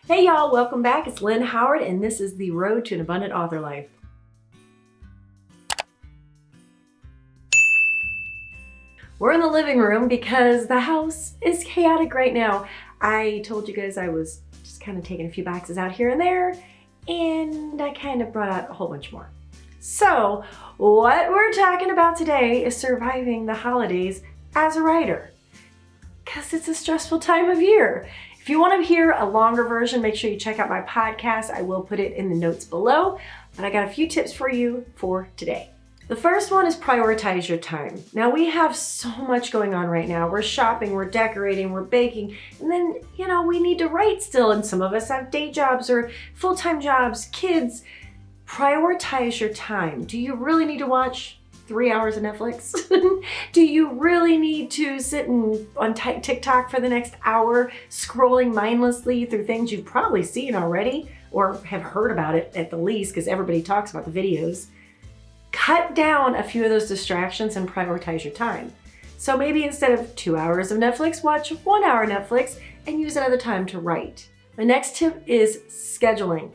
Hey y'all, welcome back. It's Lynn Howard and this is the Road to an Abundant Author Life. We're in the living room because the house is chaotic right now. I told you guys I was just kind of taking a few boxes out here and there, and I kind of brought out a whole bunch more. So what we're talking about today is surviving the holidays as a writer, because it's a stressful time of year. If you want to hear a longer version, make sure you check out my podcast. I will put it in the notes below, but I got a few tips for you for today. The first one is prioritize your time. Now we have so much going on right now. We're shopping, we're decorating, we're baking, and then, we need to write still, and some of us have day jobs or full-time jobs, kids. Prioritize your time. Do you really need to watch 3 hours of Netflix? Do you really need to sit on TikTok for the next hour, scrolling mindlessly through things you've probably seen already or have heard about it at the least, because everybody talks about the videos? Cut down a few of those distractions and prioritize your time. So maybe instead of 2 hours of Netflix, watch 1 hour Netflix and use another time to write. The next tip is scheduling.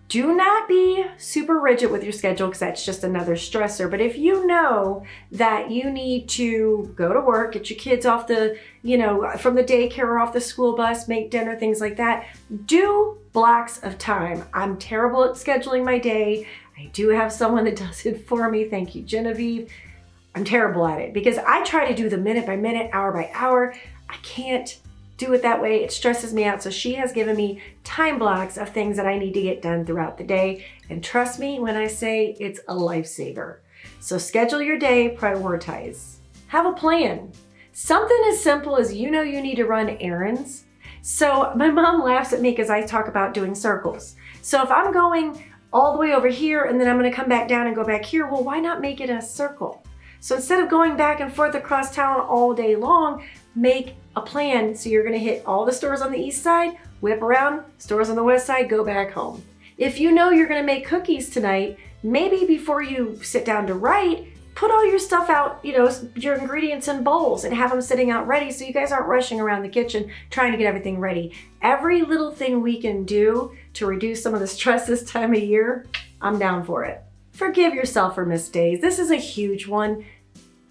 Do not be super rigid with your schedule, because that's just another stressor. But if you know that you need to go to work, get your kids off from the daycare or off the school bus, make dinner, things like that, do blocks of time. I'm terrible at scheduling my day. I do have someone that does it for me. Thank you, Genevieve. I'm terrible at it because I try to do the minute by minute, hour by hour. I can't do it that way. It stresses me out. So she has given me time blocks of things that I need to get done throughout the day. And trust me when I say it's a lifesaver. So schedule your day, prioritize. Have a plan. Something as simple as you need to run errands. So my mom laughs at me because I talk about doing circles. So if I'm going all the way over here and then I'm going to come back down and go back here, well, why not make it a circle? So instead of going back and forth across town all day long, make a plan. So you're going to hit all the stores on the east side, whip around, stores on the west side, go back home. If you know you're going to make cookies tonight, maybe before you sit down to write, put all your stuff out, your ingredients in bowls and have them sitting out ready so you guys aren't rushing around the kitchen trying to get everything ready. Every little thing we can do to reduce some of the stress this time of year, I'm down for it. Forgive yourself for missed days. This is a huge one.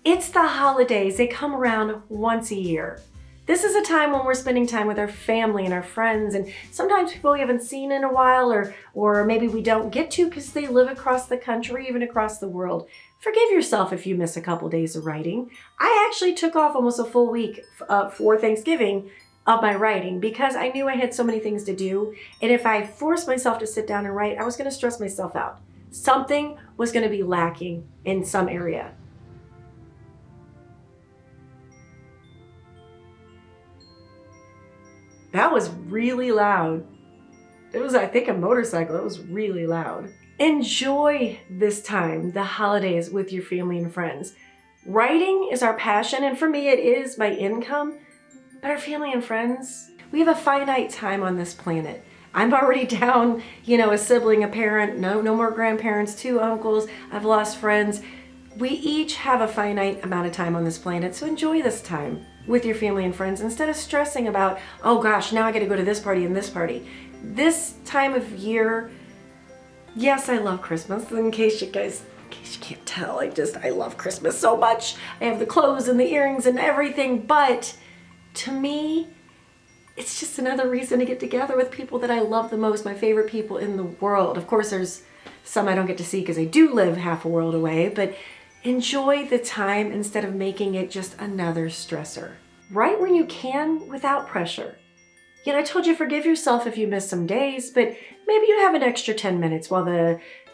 It's the holidays. They come around once a year. This is a time when we're spending time with our family and our friends, and sometimes people we haven't seen in a while, or maybe we don't get to because they live across the country, even across the world. Forgive yourself if you miss a couple days of writing. I actually took off almost a full week for Thanksgiving of my writing because I knew I had so many things to do, and if I forced myself to sit down and write, I was going to stress myself out. Something was going to be lacking in some area. That was really loud. It was, I think, a motorcycle. It was really loud. Enjoy this time, the holidays, with your family and friends. Writing is our passion, and for me, it is my income. But our family and friends, we have a finite time on this planet. I'm already down, a sibling, a parent, no more grandparents, 2 uncles. I've lost friends. We each have a finite amount of time on this planet, so enjoy this time with your family and friends instead of stressing about, oh gosh, now I got to go to this party and this party. This time of year, yes, I love Christmas. In case you can't tell, I love Christmas so much. I have the clothes and the earrings and everything, but to me, it's just another reason to get together with people that I love the most, my favorite people in the world. Of course, there's some I don't get to see because I do live half a world away, but enjoy the time instead of making it just another stressor. Write when you can without pressure. I told you forgive yourself if you miss some days, but maybe you have an extra 10 minutes while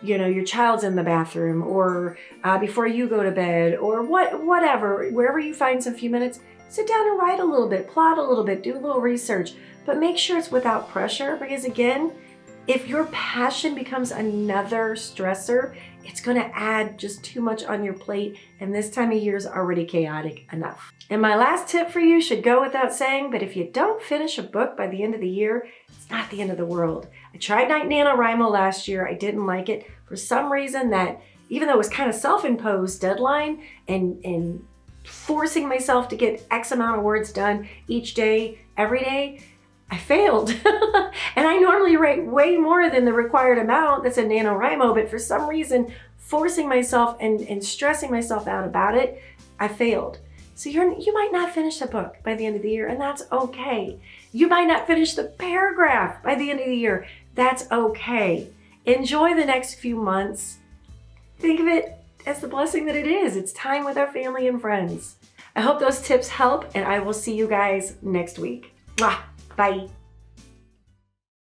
your child's in the bathroom or before you go to bed or whatever, wherever you find some few minutes, sit down and write a little bit, plot a little bit, do a little research, but make sure it's without pressure because again, if your passion becomes another stressor, it's going to add just too much on your plate, and this time of year is already chaotic enough. And my last tip for you should go without saying, but if you don't finish a book by the end of the year, it's not the end of the world. I tried NaNoWriMo last year. I didn't like it. For some reason that, even though it was kind of self-imposed deadline and forcing myself to get X amount of words done each day, every day, I failed. And I probably write way more than the required amount that's in NaNoWriMo, but for some reason, forcing myself and stressing myself out about it, I failed. So you might not finish the book by the end of the year, and that's okay. You might not finish the paragraph by the end of the year. That's okay. Enjoy the next few months. Think of it as the blessing that it is. It's time with our family and friends. I hope those tips help, and I will see you guys next week. Mwah. Bye.